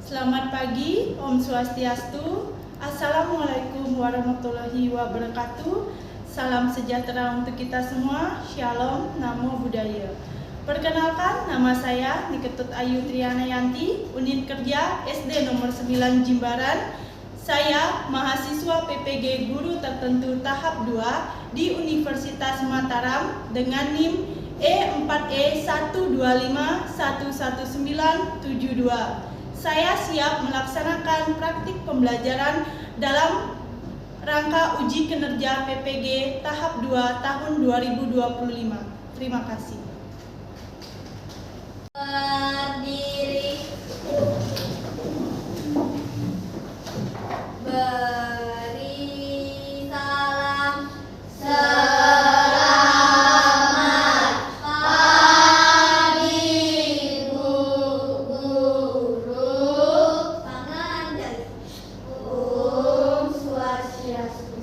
Selamat pagi, Om Swastiastu. Assalamualaikum warahmatullahi wabarakatuh. Salam sejahtera untuk kita semua. Shalom, Namo Buddhaya. Perkenalkan, nama saya Niketut Ayu Triana Yanti, Unit Kerja SD nomor 9 Jimbaran. Saya mahasiswa PPG Guru Tertentu tahap 2 di Universitas Mataram dengan NIM E4E125111972. Saya siap melaksanakan praktik pembelajaran dalam rangka uji kinerja PPG tahap 2 tahun 2025. Terima kasih. Berdiri. Beri salam. Selamat pagi Bu Guru. Pangandaran. Om Swastiastu.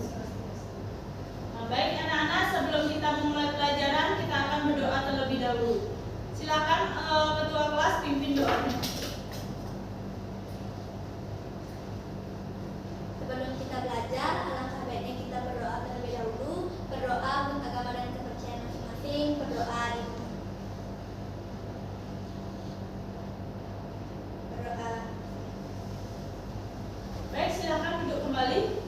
Baik anak-anak, sebelum kita memulai pelajaran, kita akan berdoa terlebih dahulu. Silakan ketua kelas pimpin doanya. Sebelum kita belajar, alangkah baiknya kita berdoa terlebih dahulu. Berdoa untuk agama dan kepercayaan masing-masing. Berdoa. Baik, silakan duduk kembali.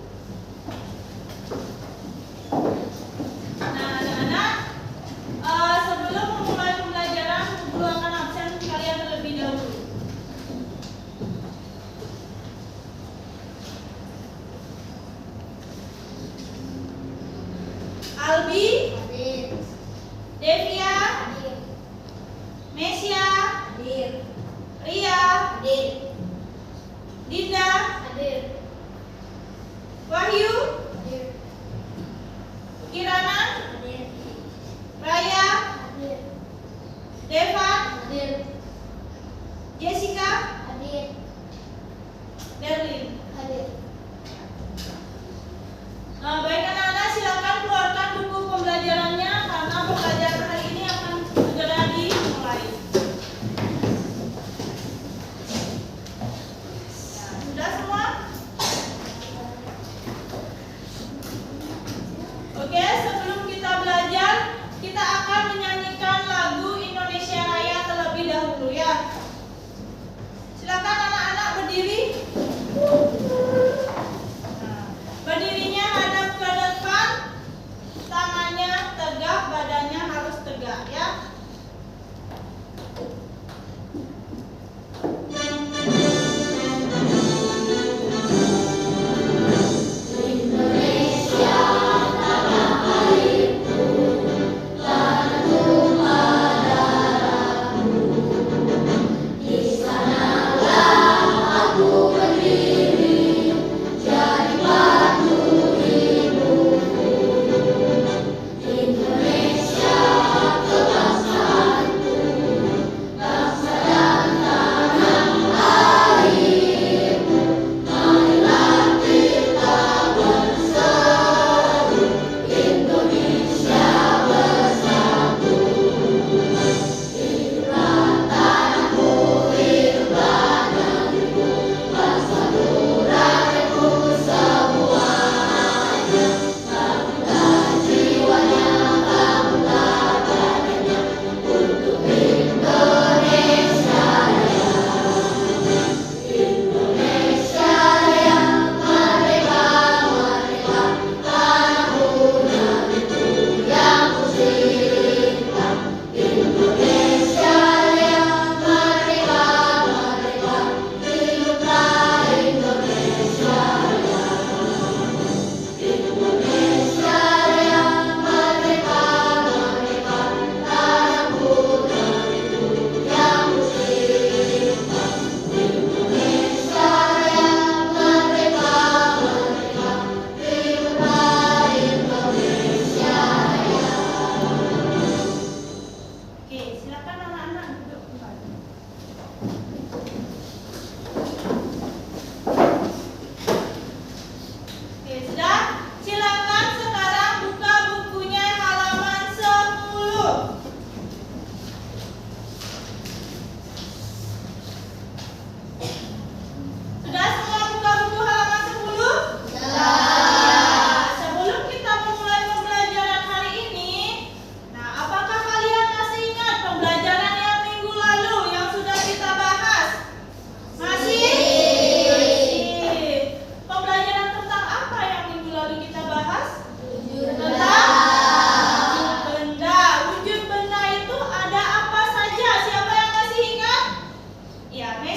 Nah, anak-anak, sebelum memulai pembelajaran, guru akan absen kalian terlebih dahulu. Albi, Hadir. Devia, Hadir. Mesia, Hadir. Ria, Hadir. Dinda, Hadir. Wahyu, Hadir. Kirana, Hadir. Raya, Hadir. Devan, Hadir. Jessica, Hadir. Derlin. Hadir. Baik anak-anak, silakan keluarkan buku pembelajaran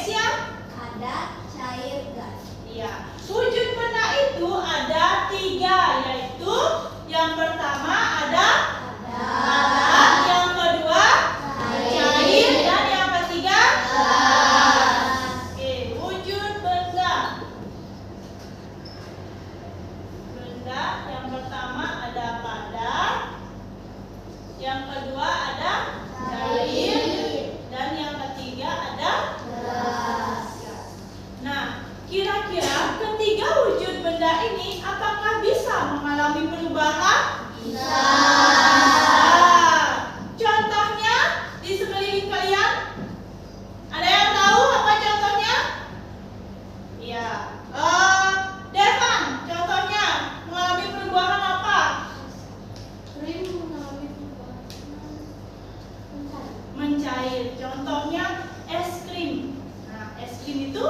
Amesia? Ada, cair, gas. Iya. Wujud benda itu ada 3, yaitu yang pertama ada padat, yang kedua cair, dan yang ketiga Gas. Oke, wujud benda. Benda yang pertama ada padat, yang kedua ada cair, dan yang ketiga ada Gas. Nah, kira-kira ketiga wujud benda ini apakah bisa mengalami perubahan? Bisa. Contohnya di sekeliling kalian, ada yang tahu apa contohnya? Iya. Devan, contohnya mengalami perubahan apa? Krim mengalami perubahan Mencair. Contohnya es krim. Nah, es krim itu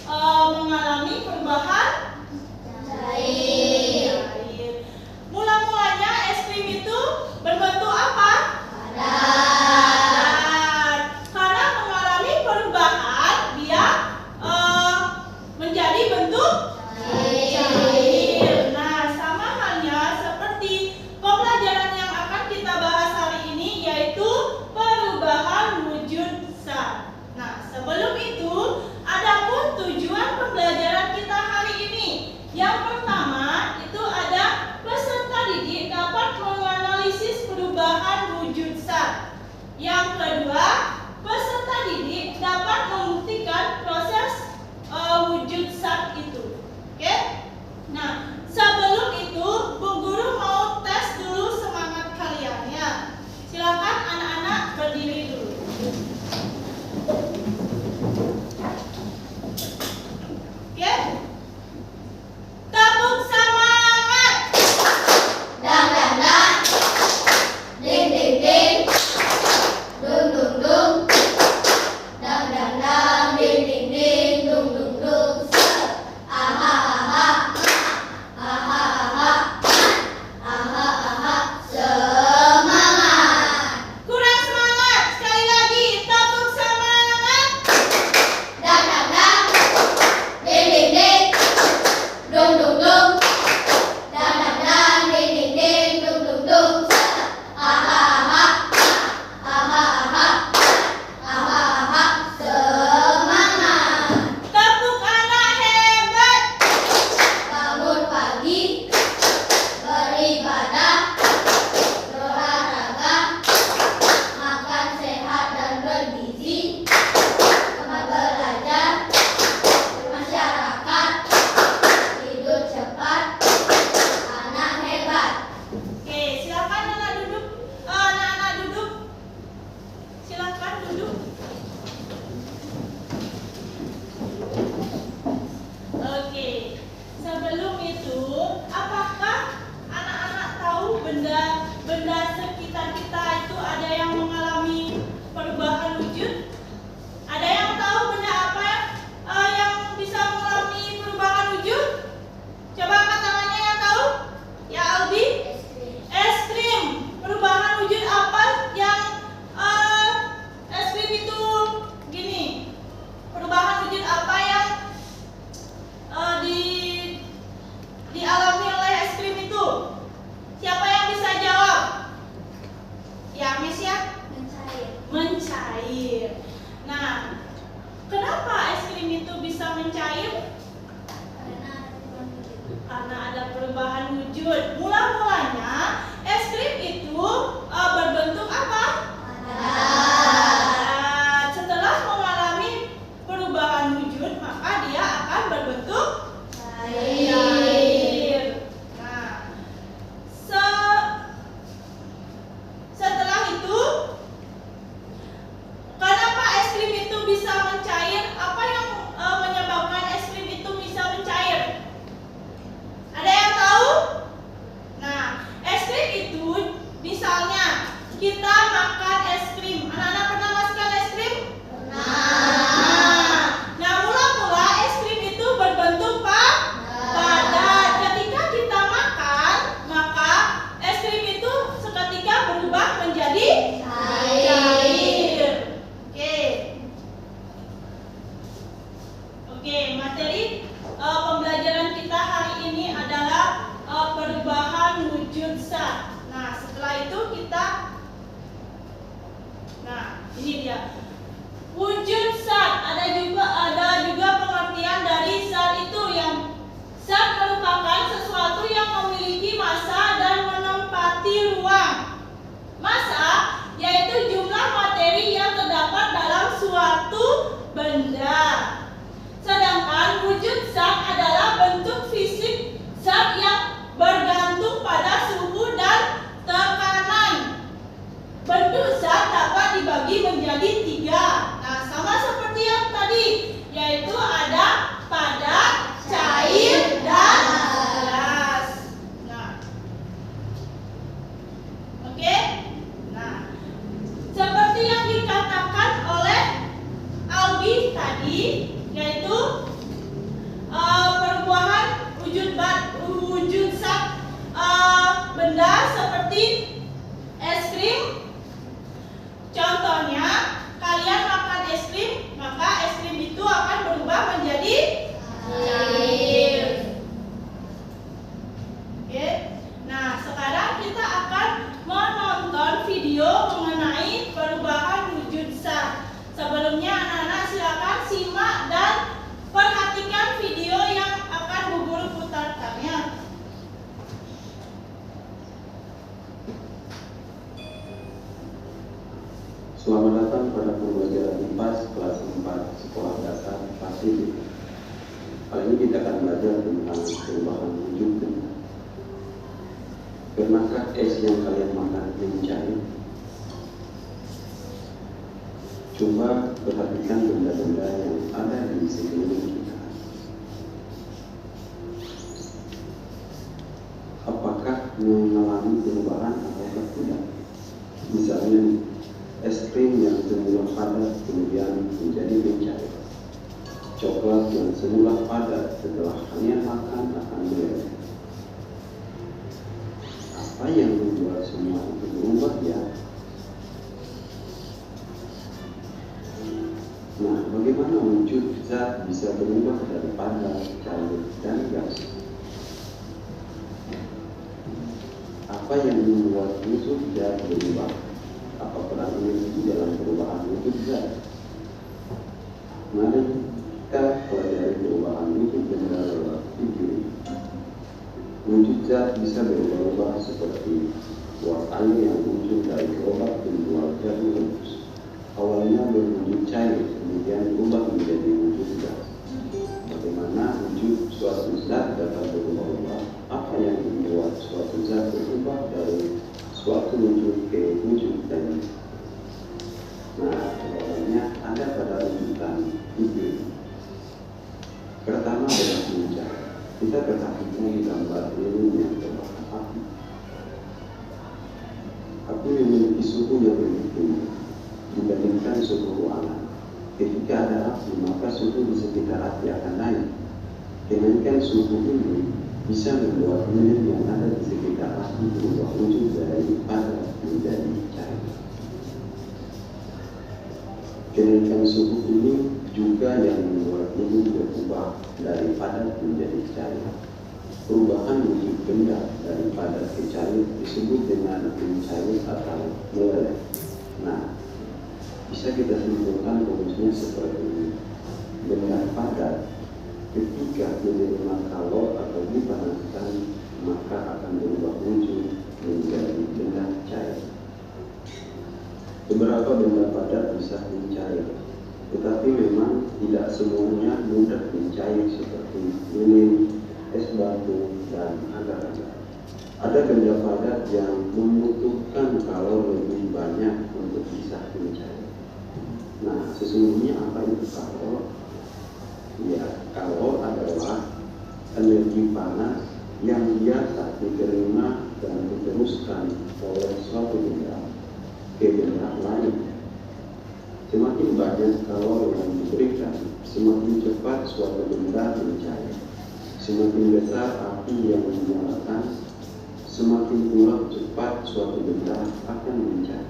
mengalami perubahan cair. Mula-mulanya es krim itu berbentuk apa? Padat. Karena mengalami perubahan, dia menjadi bentuk cair. Nah, sama halnya seperti pembelajaran yang akan kita bahas hari ini, yaitu perubahan wujud zat. Nah, sebelum itu, adapun tujuan pembelajaran kita hari ini. Yang pertama, itu ada peserta didik dapat menganalisis perubahan wujud zat. Yang kedua, peserta didik dapat membuktikan proses wujud zat itu. Oke? Nah, sebelum itu, Bu Guru mau tes dulu semangat kalian ya. Silakan anak-anak berdiri dulu. Oke? Tepuk semangat. Dang dang dang. Ding ding ding. Dung dung dung. Dang dang dang. Ding ding ding. Dung dung dung. Aha aha. Aha aha. Aha aha. Semangat. Kurang semangat. Sekali lagi, tepuk semangat. Dang dang dang. Ding ding ding. Dung dung dung. Dang dang dang. Ding ding ding. Dung dung dung. Aha aha. Aha aha. Aha aha. Semangat. Tepuk anak hebat. Bangun pagi, beribadah, berolahraga, makan sehat dan bergizi, semangat belajar, bermasyarakat, tidur cepat, anak hebat. Oke, silakan anak duduk. Anak-anak duduk. Silakan duduk. Oke. Sebelum itu, apakah anak-anak tahu benda sekitar kita itu ada yang mengalami perubahan wujud? Ada yang tahu benda apa yang bisa mengalami perubahan wujud? Coba angkat tangannya yang tahu. Ya, Albi. Es krim. Perubahan wujud apa yang es krim itu gini? Perubahan wujud apa yang dialami oleh es krim itu? Siapa yang bisa jawab? Ya, Miss ya? Mencair. Mencair. Nah, kenapa es krim itu bisa mencair? Karena ada perubahan wujud. Mula-mulanya es krim itu berbentuk apa? Padat. Setelah mengalami perubahan wujud, maka dia akan berbentuk cair. Nah, setelah itu, kenapa es krim itu bisa mencair? Apa yang menyebabkan es krim itu bisa mencair? Ada yang tahu? Nah, es krim itu misalnya kita makan es krim. Anak-anak pernah makan es krim? Pernah. Nah, mula-mula es krim itu berbentuk padat. Oke, materi pembelajaran kita hari ini adalah perubahan wujud zat. Nah, setelah itu ini dia. Wujud zat ada juga pengertian dari zat itu, yang zat merupakan sesuatu yang memiliki massa dan menempati ruang. Massa yaitu jumlah materi yang terdapat dalam suatu benda. Sedangkan wujud zat adalah bentuk fisik zat yang bergantung pada suhu dan tekanan. Bentuk zat dapat dibagi menjadi 3. Nah, sama seperti yang tadi, yaitu ada padat, cair, dan gas. Nah, oke. Nah, seperti yang dikatakan oleh Albi tadi, yaitu perubahan wujud zat benda seperti es krim. Contohnya, kalian makan es krim, maka es krim itu akan berubah menjadi cair. Oke. Nah, sekarang kita akan menonton video mengenai perubahan wujud zat. Sebelumnya, anak-anak silakan simak dan perhatikan video yang akan Bu Guru putarkannya. Selamat datang pada pembelajaran IPAS kelas 4 Sekolah Dasar Pasifik. Kali ini kita akan belajar tentang perubahan wujud benda. Pernahkah es yang kalian makan mencair? Coba perhatikan benda-benda yang ada di sekeliling kita. Apakah mengalami perubahan atau tidak? Misalnya es krim yang semula padat kemudian menjadi mencair. Coklat yang semula padat setelah kalian makan akan meleleh. Apa yang membuat semua itu berubah ya? Nah, bagaimana wujud zat bisa berubah dari padat, cair, dan gas? Apa yang membuat wujud zat berubah? Apa peran energi dalam perubahan wujud zat? Mari kita pelajari perubahan wujud benda lewat video. Wujud zat bisa berubah-ubah seperti uap air yang muncul dari gerobak penjual jagung rebus. Awalnya berwujud cair, kemudian berubah menjadi wujud gas. Bagaimana wujud suatu zat dapat berubah-ubah? Apa yang membuat suatu zat berubah dari suatu wujud ke wujud lain? Nah, jawabannya ada pada rujukan video. Pertama adalah mencari. Kita perhatikan gambar lilin yang terbakar api. Api memiliki suhu yang lebih tinggi dibandingkan suhu ruangan. Ketika ada api, maka suhu di sekitar api akan naik. Kenaikan suhu ini bisa membuat lilin yang ada di sekitar api berubah wujud dari padat menjadi cair. Kenaikan suhu ini juga yang membuat lilin berubah dari padat menjadi cair. Perubahan wujud benda dari padat ke cair disebut dengan mencair atau meleleh. Nah, bisa kita simpulkan rumusnya seperti ini. Benda padat ketika menerima kalor atau dipanaskan maka akan berubah wujud menjadi benda cair. Beberapa benda padat bisa mencair, tetapi memang tidak semuanya mudah mencair seperti lilin, es batu, dan agar-agar. Ada benda padat yang membutuhkan kalor lebih banyak untuk bisa mencair. Nah, sesungguhnya apa itu kalor? Ya, kalor adalah energi panas yang biasa diterima dan diteruskan oleh suatu benda ke benda lain. Semakin banyak kalor yang diberikan, semakin cepat suatu benda mencair. Semakin besar api yang dinyalakan, semakin pula cepat suatu benda akan mencair.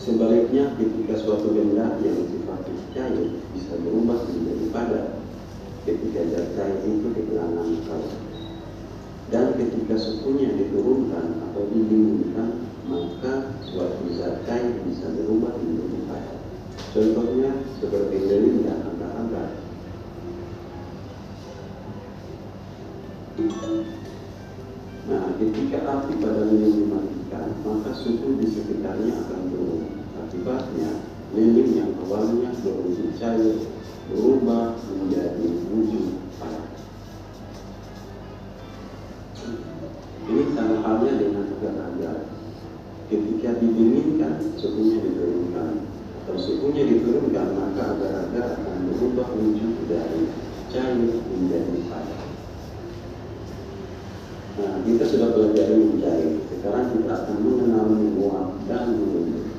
Sebaliknya, ketika suatu benda yang sifatnya cair bisa berubah menjadi padat ketika zat cair itu kehilangan kawan. Dan ketika suhunya diturunkan atau didinginkan, maka suatu zat cair bisa berubah menjadi padat. Contohnya seperti lilin dan agar-agar. Nah, ketika api pada lilin dimatikan, maka suhu di sekitarnya akan turun. Akibatnya, lilin yang awalnya berwujud cair berubah menjadi wujud padat. Ini sama halnya dengan agar-agar. Ketika didinginkan, suhunya diturunkan. Kalau suhunya diturunkan, maka agar-agar akan berubah wujud dari cair menjadi padat. Nah, kita sudah pelajari mencair. Sekarang kita akan mengenal menguap dan mengundur.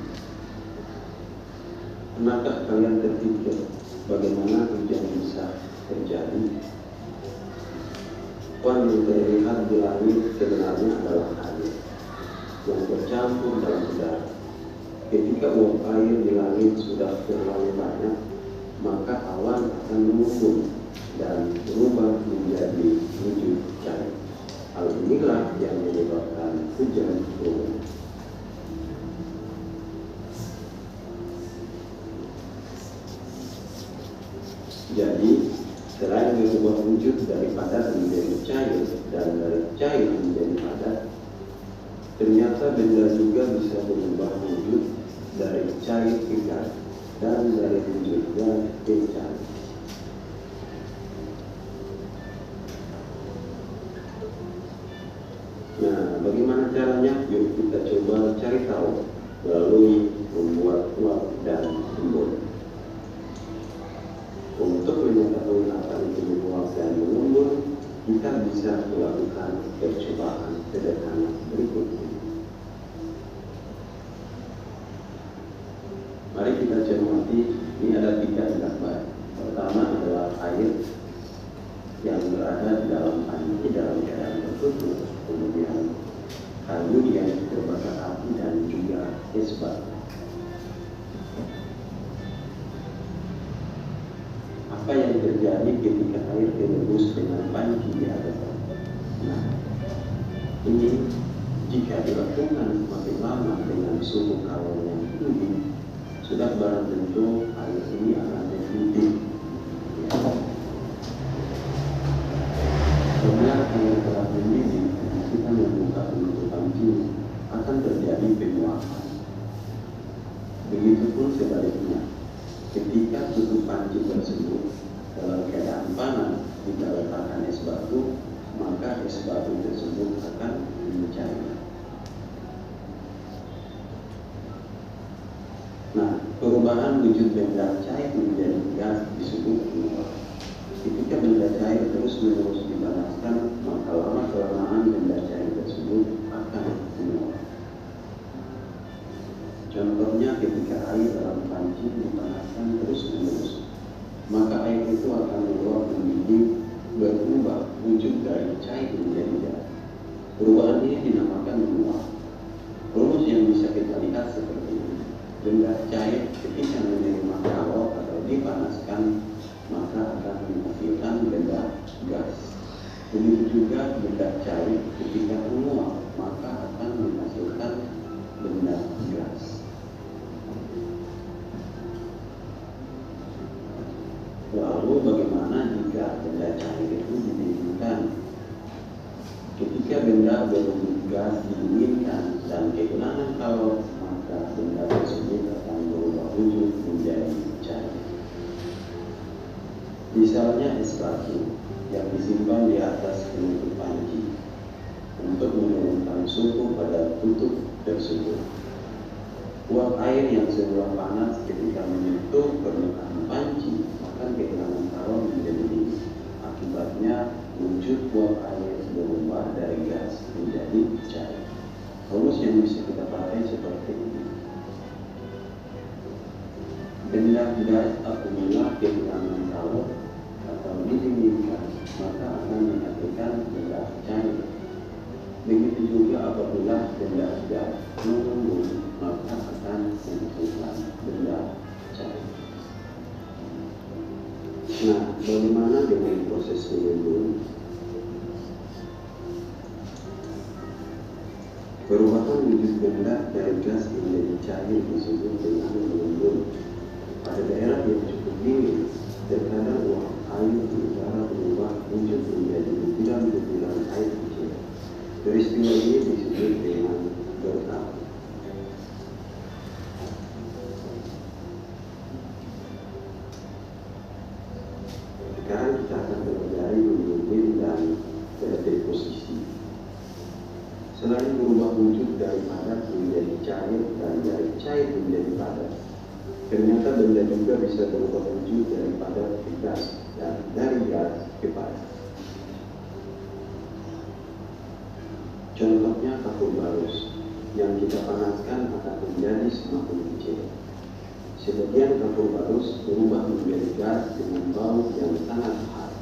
Pernahkah kalian terpikir bagaimana hujan bisa terjadi? Awan yang terlihat di langit sebenarnya adalah air yang bercampur dalam udara. Ketika uap air di langit sudah terlalu banyak, maka awan akan mengumpul dan berubah menjadi wujud cair. Hal inilah yang menyebabkan hujan turun. Jadi, selain berubah wujud dari padat menjadi cair dan dari cair menjadi padat, ternyata benda juga bisa berubah wujud dari cair ke gas dan dari wujud gas ke cair. Nah, bagaimana caranya? Yuk kita coba cari tahu melalui membuat uap dan embun. Untuk mengetahui apa itu menguap dan mengembun, kita bisa melakukan percobaan sederhana berikut ini. Mari kita cermati, ini ada 3 gambar. Pertama adalah air yang berada di dalam panci dalam keadaan tertutup, kemudian kayu yang terbakar api dan juga es batu. Apa yang terjadi ketika air direbus dengan panci di atas api? Nah, ini jika dilakukan semakin lama dengan suhu kawal yang tinggi, sudah barang tentu air ini akan mendidih. Setelah air telah mendidih, kita membuka penutup panci, akan terjadi penguapan. Begitupun sebaliknya, ketika tutup panci tersebut dalam keadaan panas kita letakkan es batu, maka es batu tersebut akan mencair. Nah, perubahan wujud benda cair menjadi gas disebut menguap. Ketika benda cair terus-menerus dipanaskan, maka lama-kelamaan benda cair tersebut akan menguap. Contohnya ketika air dalam panci dipanaskan terus-menerus, maka air itu akan meluap menjadi berubah wujud dari cair menjadi gas. Perubahan ini dinamakan menguap. Rumus yang bisa kita lihat seperti ini. Benda cair ketika menerima kawal atau dipanaskan, maka akan menghasilkan benda gas. Begitu juga benda cair ketika menguap, maka akan menghasilkan benda gas. Lalu bagaimana jika benda cair itu didinginkan? Ketika benda berwujud gas didinginkan dan kehilangan kawal, maka benda tersebut akan berubah wujud menjadi cair. Misalnya es batu yang disimpan di atas penutup panci untuk menurunkan suhu pada tutup tersebut. Uap air yang semula panas ketika menyentuh permukaan panci akan kehilangan kawal menjadi dingin. Akibatnya wujud uap air berubah dari gas menjadi cair. Rumus yang bisa kita pakai seperti ini. Benda gas apabila kehilangan kawal atau didinginkan, maka akan menghasilkan benda cair. Begitu juga apabila benda gas mengembun, maka akan menghasilkan benda cair. Nah, bagaimana dengan proses mengembun? Perubahan wujud benda dari gas menjadi cair disebut dengan mengembun. Pada daerah yang cukup dingin, terkadang uap air di udara berubah wujud menjadi butiran-butiran air kecil. Peristiwa ini disebut dengan bertaut. Sekarang kita akan belajar mengembun dan berdeposisi. Selain berubah wujud dari padat menjadi cair dan dari cair menjadi padat, ternyata benda juga bisa berubah wujud dari padat ke gas dan dari gas ke padat. Contohnya kapur barus yang kita panaskan akan menjadi semakin kecil. Sebagian kapur barus berubah menjadi gas dengan bau yang sangat khas.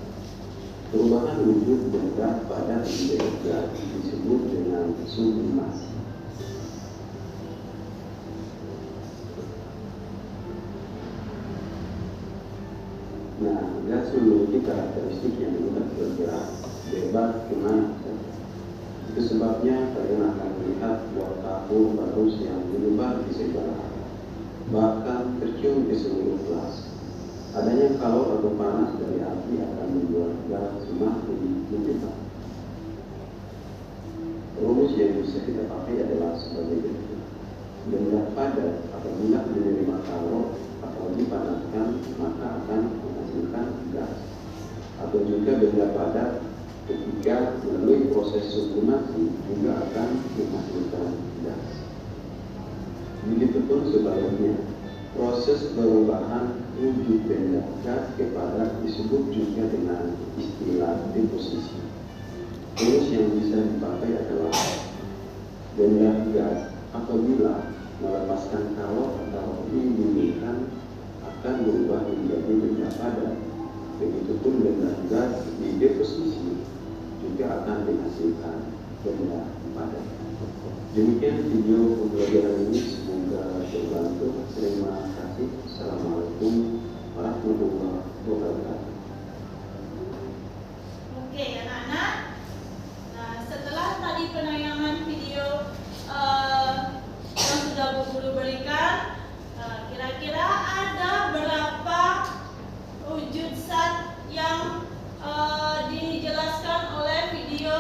Perubahan wujud benda padat menjadi gas disebut dengan sublimasi. Nah, gas memiliki karakteristik yang mudah bergerak, bebas kemana saja. Itu sebabnya kalian akan melihat buah kapur barus yang menyebar di segala arah, bahkan tercium di seluruh kelas. Adanya kalor atau panas dari api akan membuat gas semakin menyebar. Rumus yang bisa kita pakai adalah sebagai berikut. Benda padat apabila menerima kalor atau dipanaskan maka akan menghasilkan gas. Atau juga benda padat ketika melalui proses sublimasi juga akan menghasilkan gas. Begitupun sebaliknya, proses perubahan wujud benda gas ke padat disebut juga dengan istilah deposisi. Rumus yang bisa dipakai adalah benda gas apabila melepaskan kalor atau didinginkan akan berubah menjadi benda padat. Begitupun benda gas di deposisi juga akan menghasilkan benda padat. Demikian video pembelajaran ini, semoga berbantu. Terima kasih. Assalamualaikum warahmatullahi wabarakatuh. Oke anak-anak, nah setelah tadi penayangan video yang sudah Bu Guru berikan, kira-kira ada berapa wujud zat yang dijelaskan oleh video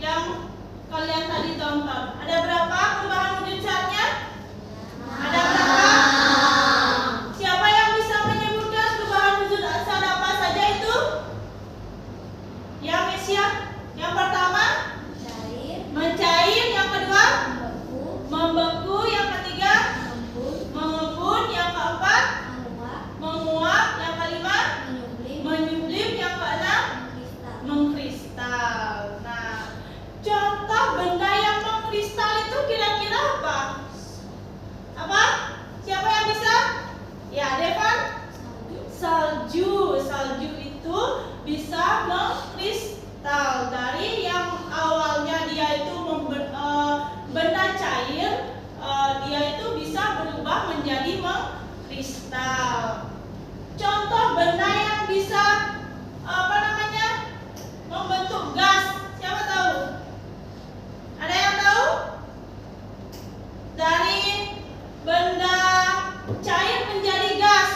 yang kalian tadi tonton? Ada berapa perubahan wujud zatnya? Ada berapa? Siapa yang bisa menyebutkan perubahan wujud zat apa saja itu? Yang Mesia? Yang pertama? Mencair. Yang kedua? Membeku. Yang ketiga? Mengembun. Yang keempat? Menguap. Yang kelima? Menyublim. Yang keenam? Mengkristal. Nah, contoh benda yang mengkristal itu kira-kira apa? Apa? Siapa yang bisa? Ya, Devan? Salju. Salju itu bisa mengkristal. Dari yang awalnya dia itu benda cair, dia itu bisa berubah menjadi mengkristal. Contoh benda yang bisa membentuk gas, siapa tahu? Ada yang tahu? Dari benda cair menjadi gas.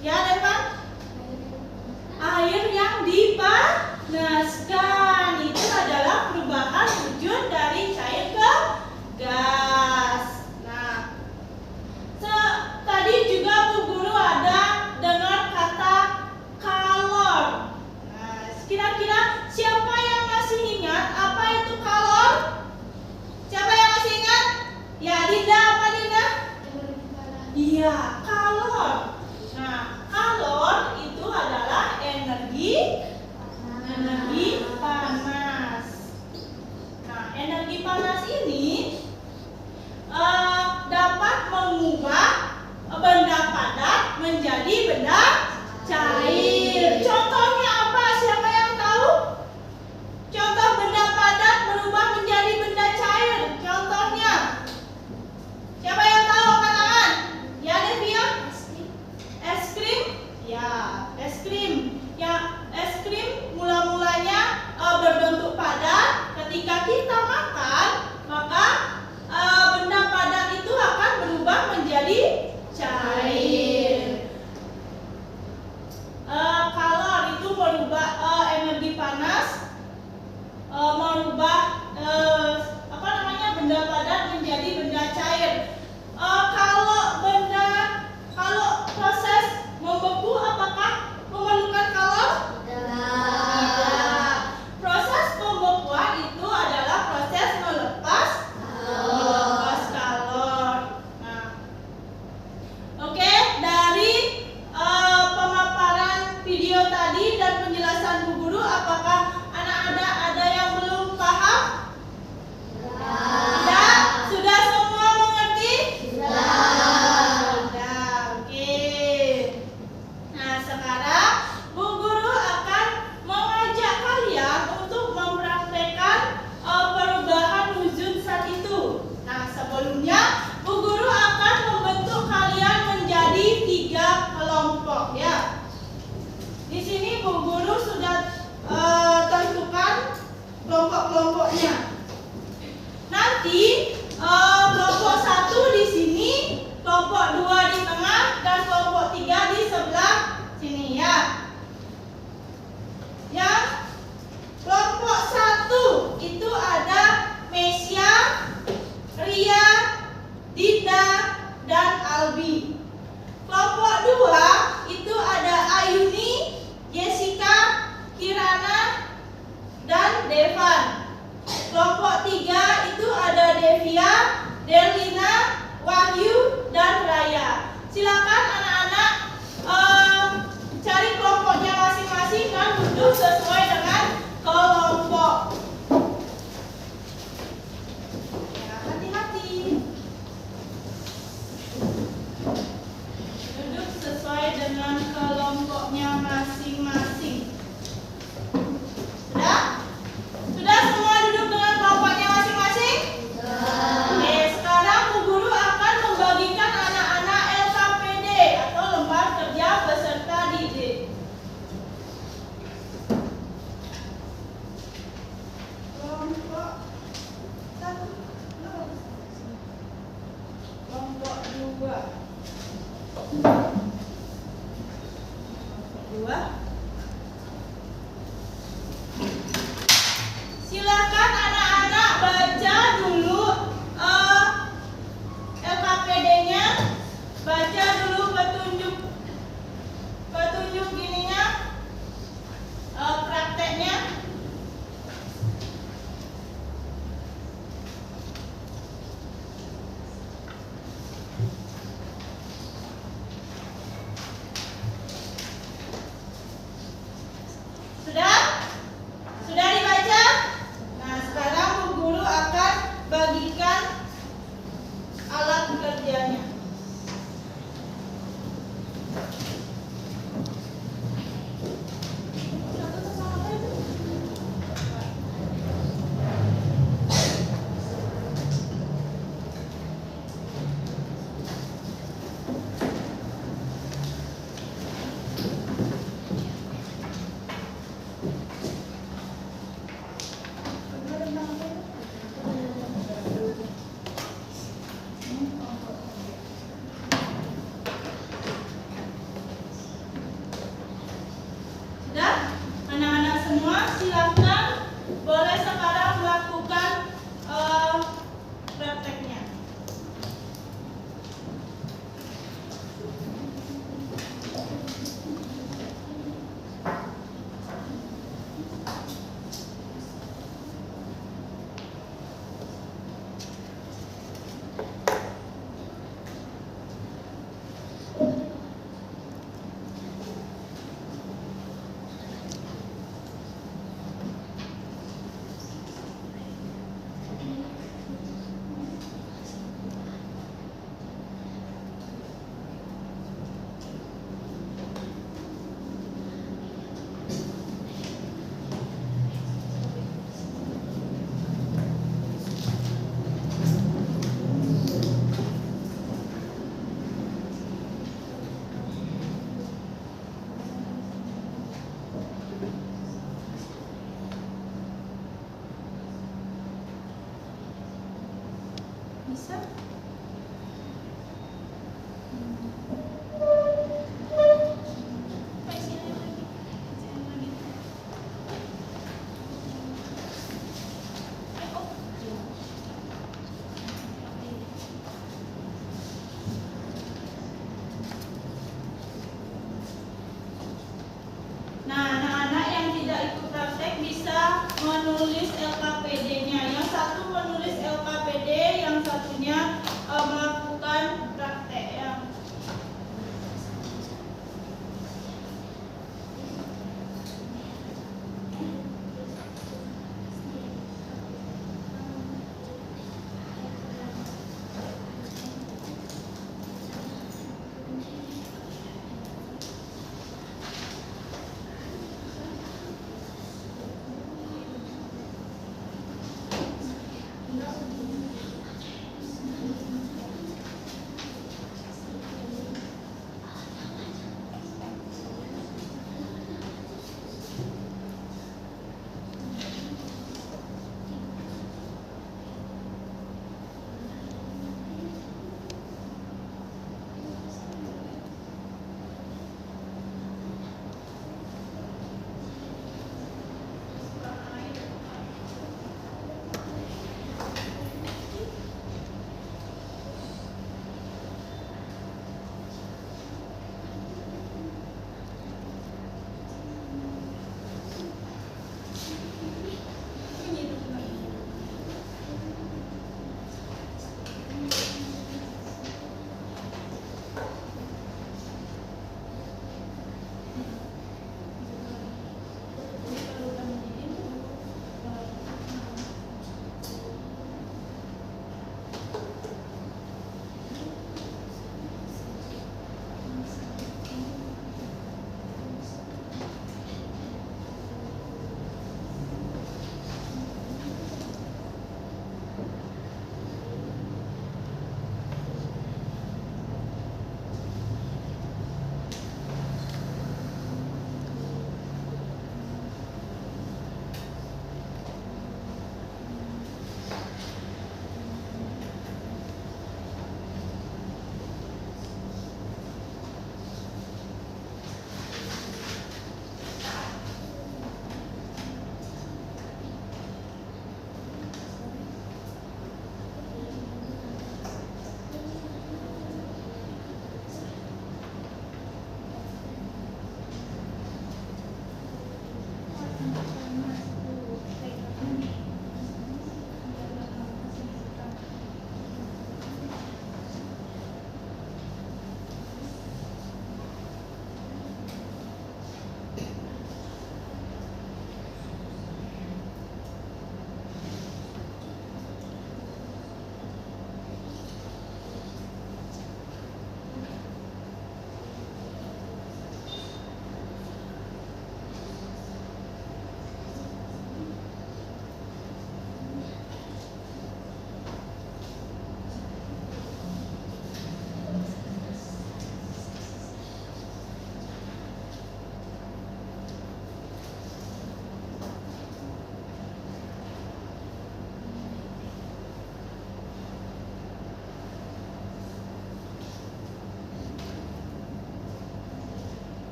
Ya, Devan? Air yang dipanaskan itu adalah perubahan wujud dari cair ke gas. Nah, tadi juga Bu Guru ada dengar kata kalor. Nah, kira-kira siapa yang masih ingat apa itu kalor? Siapa yang masih ingat? Ya, Dinda, apa Dinda? Iya, kalor. Nah, kalor itu adalah energi panas. Nah, energi panas ini dapat mengubah benda padat menjadi benda cair. Contohnya apa? Siapa yang kelompok-kelompoknya. Nanti kelompok 1 di sini, kelompok 2 di tengah, dan kelompok 3 di sebelah sini ya. Yang kelompok 1 itu ada Mesia, Ria, Dinda, dan Albi. Kelompok 2 itu ada Ayuni, Jessica, Kirana, dan Devan. Kelompok 3 itu ada Devia, Derlina, Wahyu, dan Raya. Silakan anak-anak cari kelompoknya masing-masing dan duduk sesuai dengan kelompok. Ya, hati-hati. Duduk sesuai dengan kelompoknya masing-masing. Sudah? Sudah semua duduk dengan kelompoknya masing-masing? Oke, sekarang Bu Guru akan membagikan anak-anak LKPD atau lembar kerja peserta didik. Kelompok 1, kelompok 2. Silakan anak-anak baca dulu LKPD-nya, baca dulu petunjuk ininya, prakteknya. Sudah? Sudah dibaca? Nah, sekarang Bu Guru akan bagikan alat kerjanya.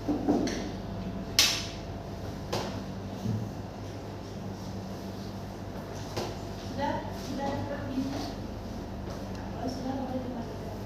Sudah bisa. Kalau sudah boleh dimatikan.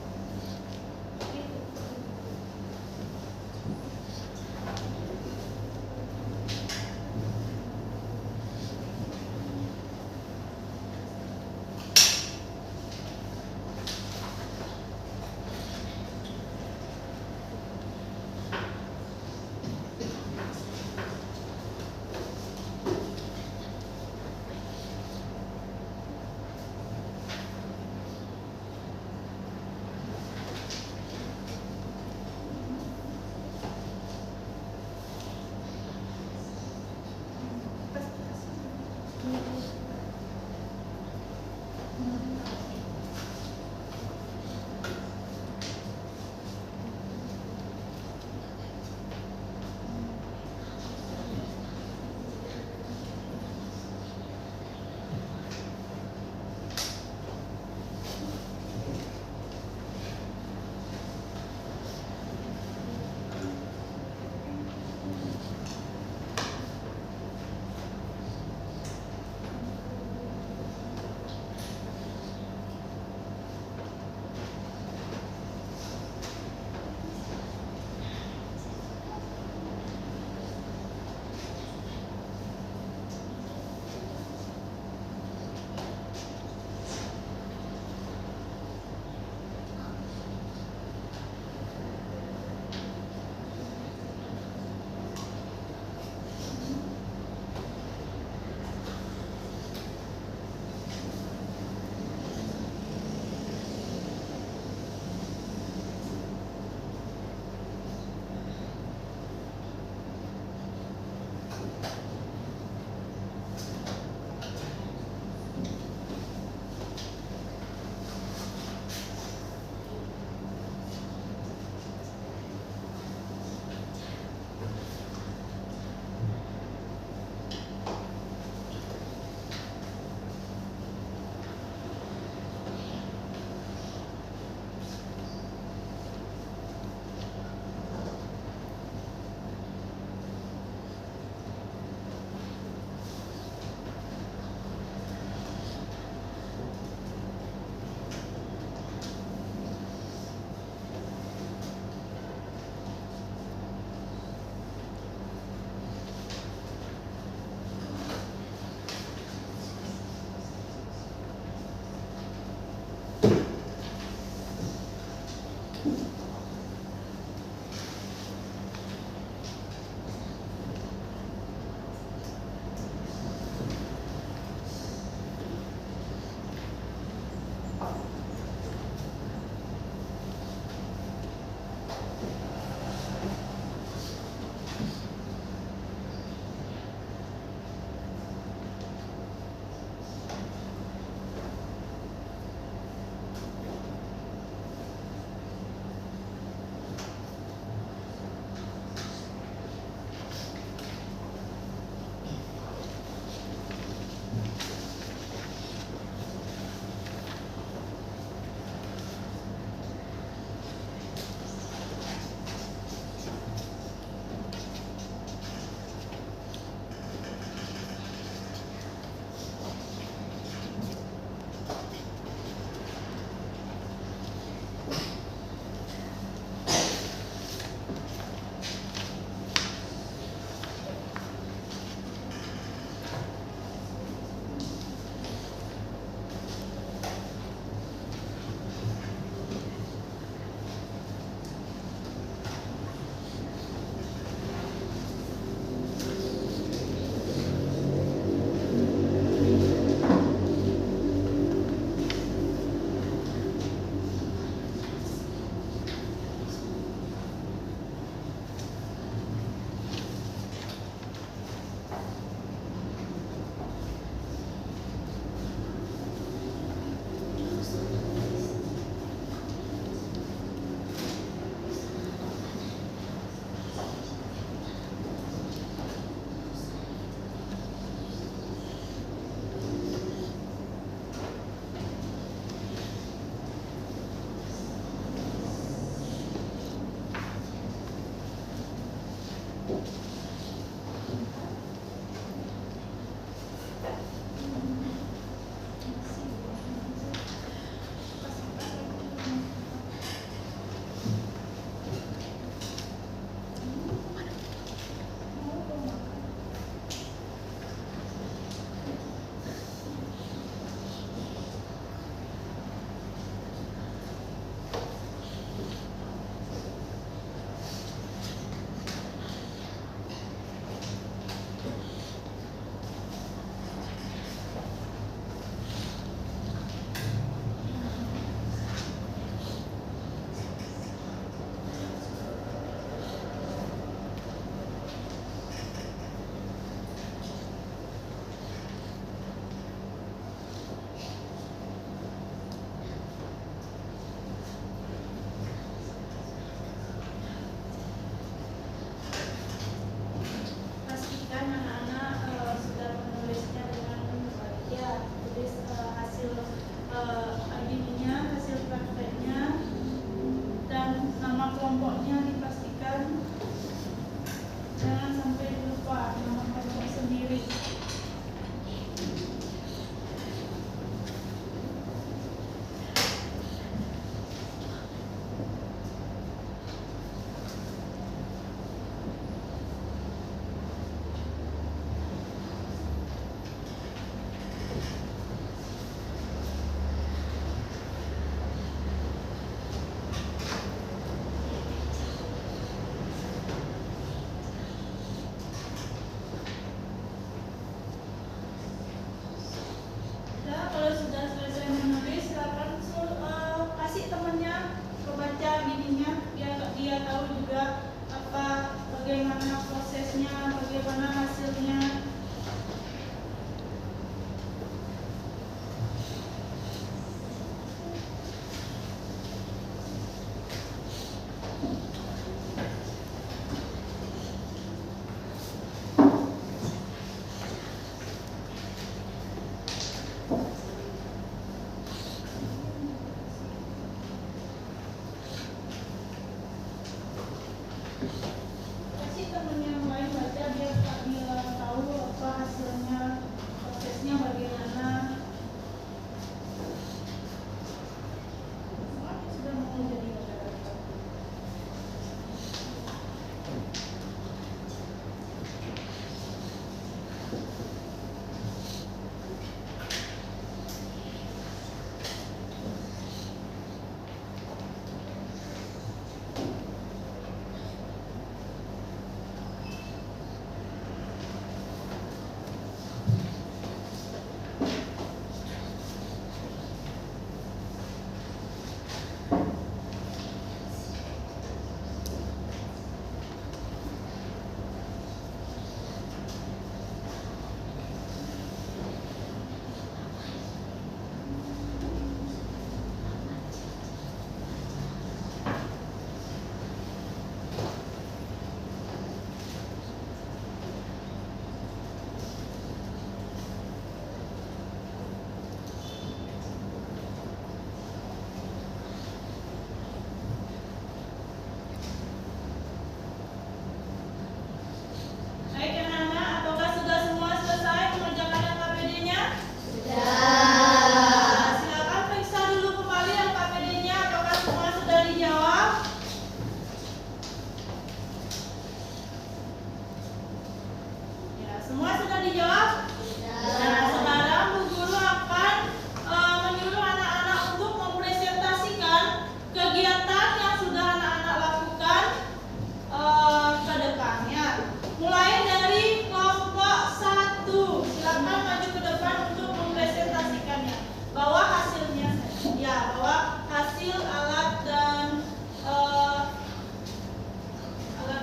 hasil alat dan alat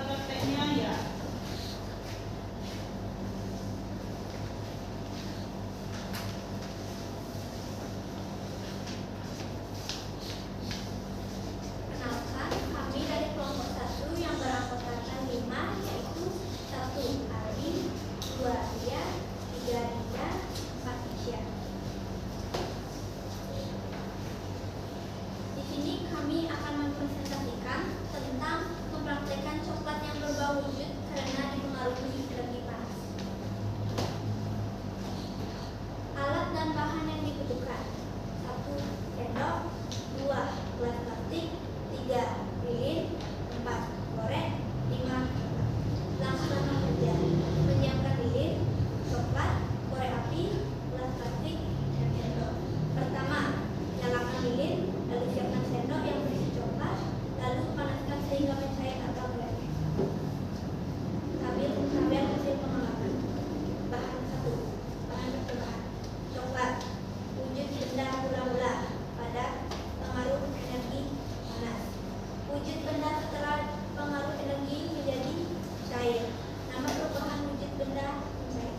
prakteknya ya. Kenalkan, kami dari kelompok 1 yang beranggotakan 5, yaitu 1 Ardi, 2 Ria, 3 Rida, 4 Isya. Di sini kami akan mempresentasikan tentang mempraktekkan coklat yang berbau wujud karena dipengaruhi energi panas. Alat dan bahan yang dibutuhkan: 1 sendok, 2 gelas plastik, 3 lilin, 4 korek, 5 langkah-langkah kerja: menyiapkan lilin, coklat, korek api, gelas plastik, dan sendok. Pertama, nyalakan lilin, lalu siapkan sendok yang berisi coklat, lalu panaskan sehingga mencair atau melepuh. Sambil hasil pengalaman. Bahan 1. Bahan percobaan: coklat, wujud benda mula-mula, padat, pengaruh energi panas. Wujud benda setelah pengaruh energi menjadi cair. Nama perubahan wujud benda mencair.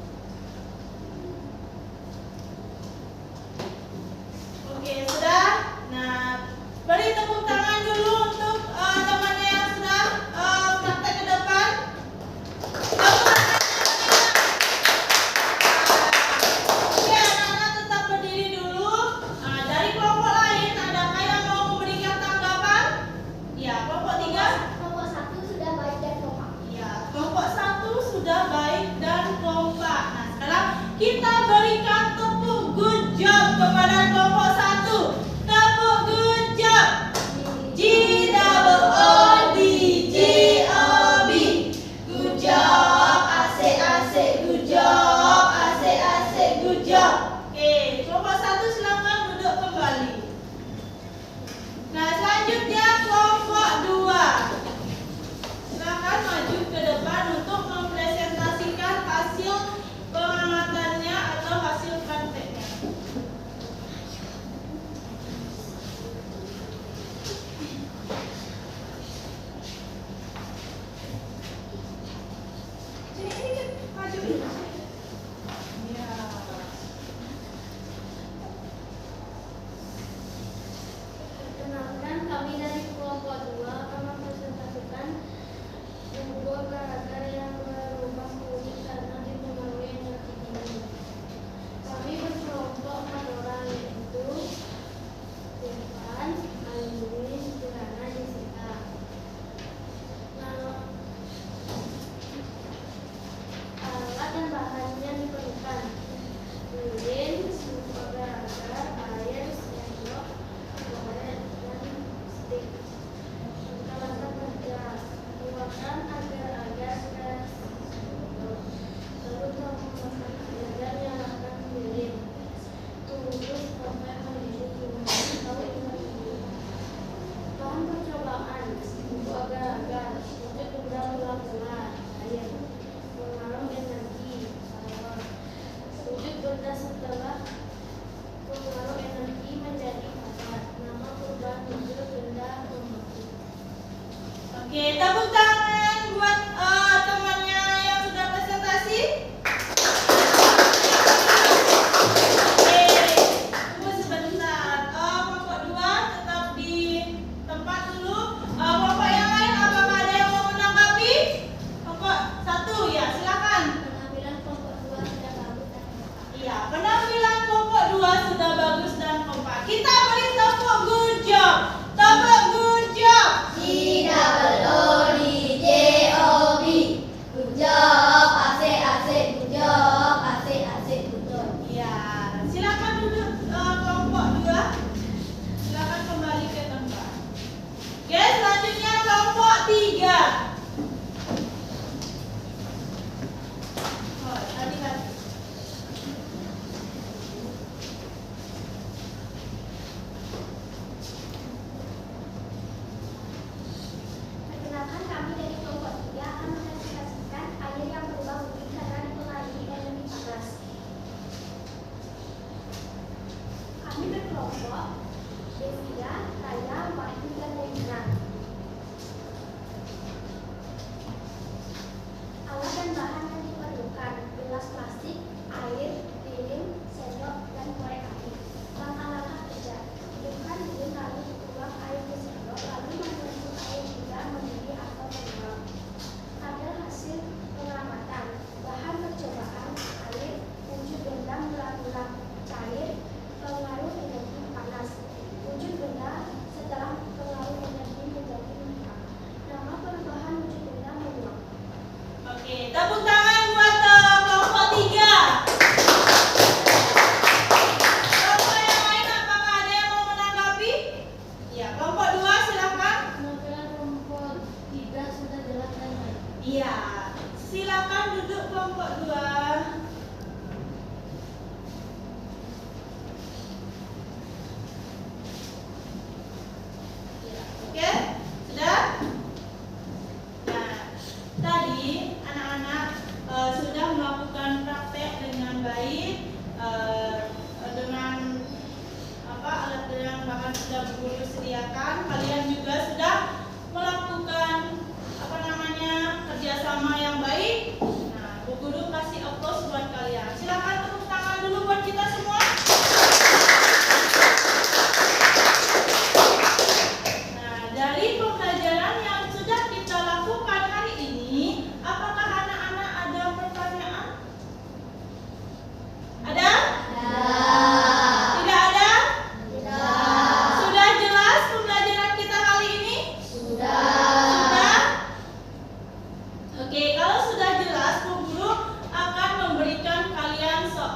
Oke, sudah. Nah, beri tepuk tangan dulu untuk temannya yang sudah praktek ke depan. Oke, anak-anak tetap berdiri dulu. Nah, dari kelompok lain, adakah yang mau memberikan tanggapan? Ya, kelompok 3. Kelompok 1 sudah baik dan kompak. Ya, kelompok 1 sudah baik dan kompak. Nah, sekarang kita berikan tepuk good job kepada kelompok 1. Tepuk good job. G-O-O-D-G-O-B. Good job. Asik-asik. Good job. Asik-asik. Good job. Oke, kelompok 1 silakan duduk kembali. Nah, selanjutnya kelompok 2. Silakan maju ke depan untuk mempresentasikan hasil pengamatannya atau hasil prakteknya. Sini, maju. Ya. Perkenalkan, kami dari kelompok 2 akan mempresentasikan sebuah gerakan yang berubah wujud karena dipengaruhi energi dingin. Kami berkelompok 4 orang, yaitu Irfan, Alwin, Kirana, Jessica. Alat dan bahan yang diperlukan: lilin, agar-agar, air, sendok, korek, dan stik. Langkah kerja: keluarkan agar-agar ke sendok, lalu tambahkan air dan nyalakan lilin. Tunggu sampai mendidih hingga tahu energi. Bahan percobaan: buku agar-agar, wujud benda mula-mula, air, pengaruh energi, salon. Wujud benda setelah pengaruh energi menjadi padat. Nama perubahan wujud benda membentuk. Oke, tepuk tangan buat temannya yang sudah presentasi. Oke, tunggu sebentar. Kelompok 2 tetap di tempat dulu. Kelompok yang lain, apakah ada yang mau menanggapi? Kelompok 1, ya silakan. Penampilan kelompok 2 sudah bagus dan kompak. Iya, penampilan kelompok 2 sudah bagus dan kompak. Kita beri tepuk good job. Tepuk good job. G-double-O-D. Ya, silakan duduk kelompok 2. Oke, sudah? Nah, tadi anak-anak sudah melakukan praktek dengan baik, dengan alat dan bahan sudah Bu Guru sediakan. Kalian juga sudah melakukan kerjasama yang baik. Nah, Bu Guru kasih applause buat kalian. Silakan tepuk tangan dulu buat kita semua. Dari pembelajaran yang sudah kita lakukan hari ini, apakah anak-anak ada pertanyaan? Ada? Tidak ada? Sudah jelas pembelajaran kita kali ini? Sudah? Oke, kalau sudah jelas, Bu Guru akan memberikan kalian soal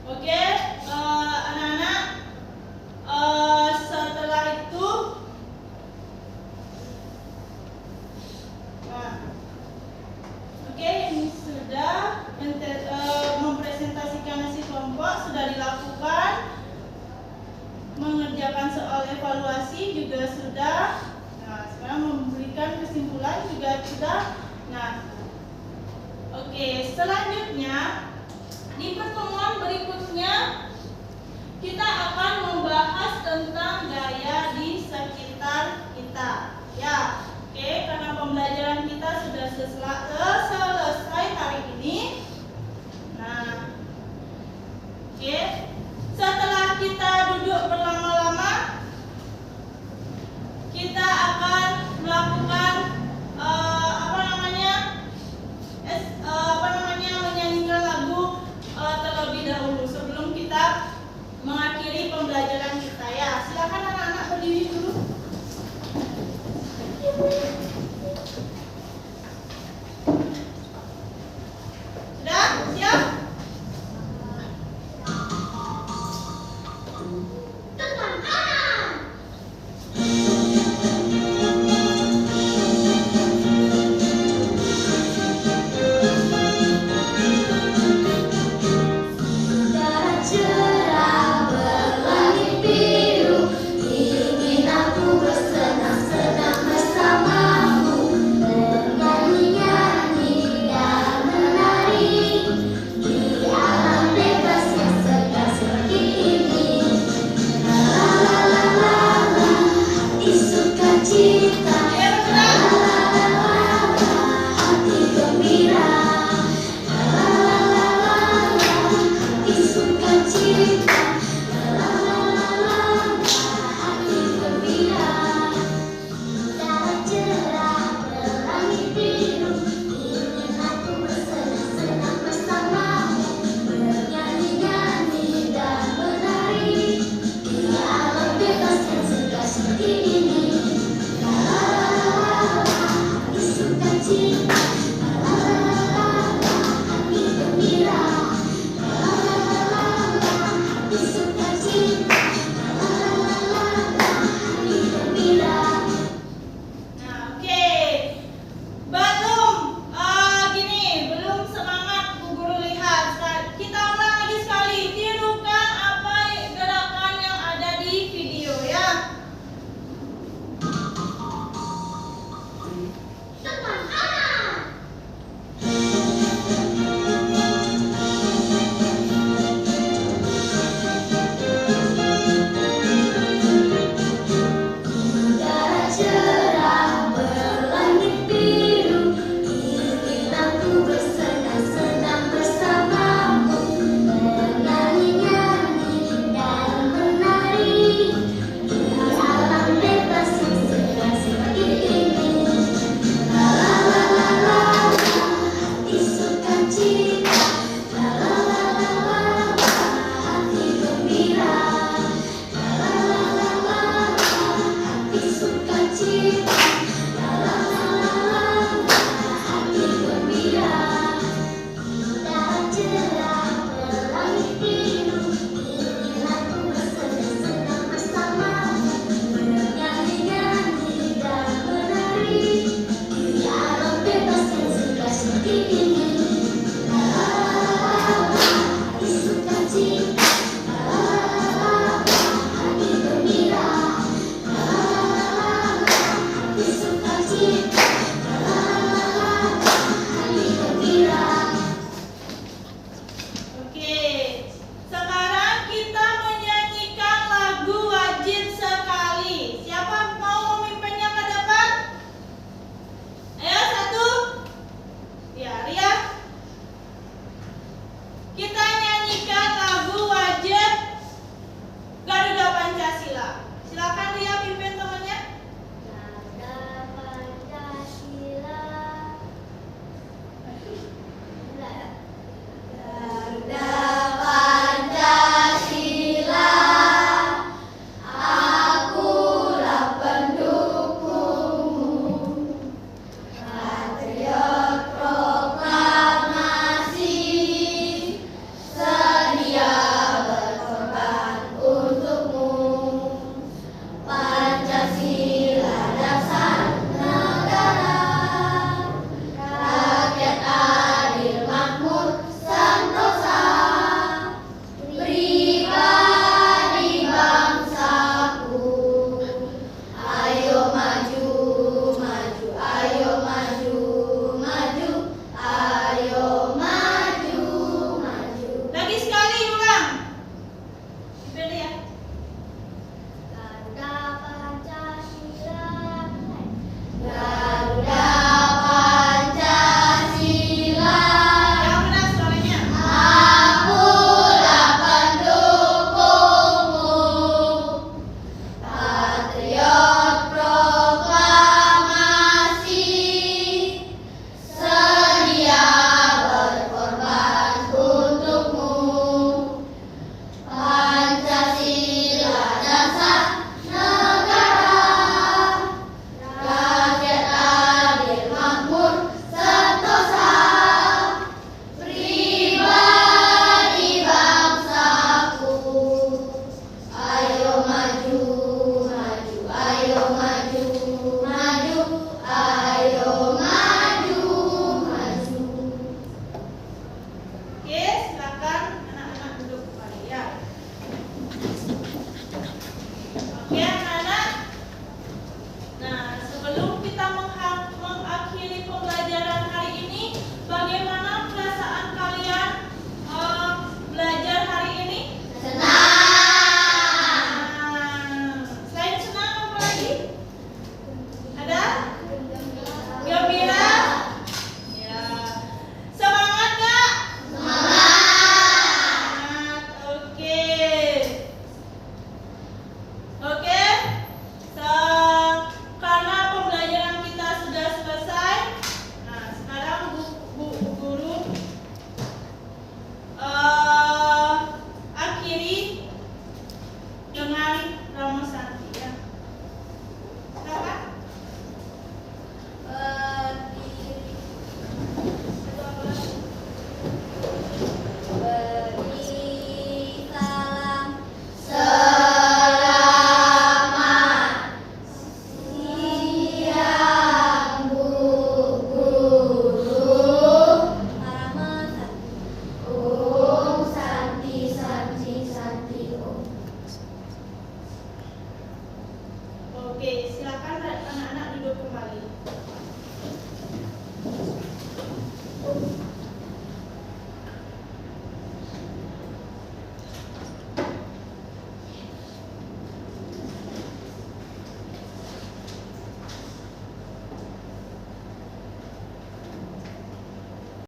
Oke, anak-anak, setelah itu, nah, oke, ini sudah mempresentasikan hasil kelompok sudah dilakukan, mengerjakan soal evaluasi juga sudah. Nah, sekarang memberikan kesimpulan juga sudah. Nah, oke, selanjutnya di pertemuan berikutnya kita akan membahas tentang gaya di sekitar kita. Ya, oke, karena pembelajaran kita sudah selesai hari ini. Nah, oke, setelah kita duduk berlama-lama, kita akan melakukan menyanyikan lagu terlebih dahulu sebelum kita mengakhiri pembelajaran kita. Ya, silakan anak-anak berdiri dulu. Sudah siap? Kita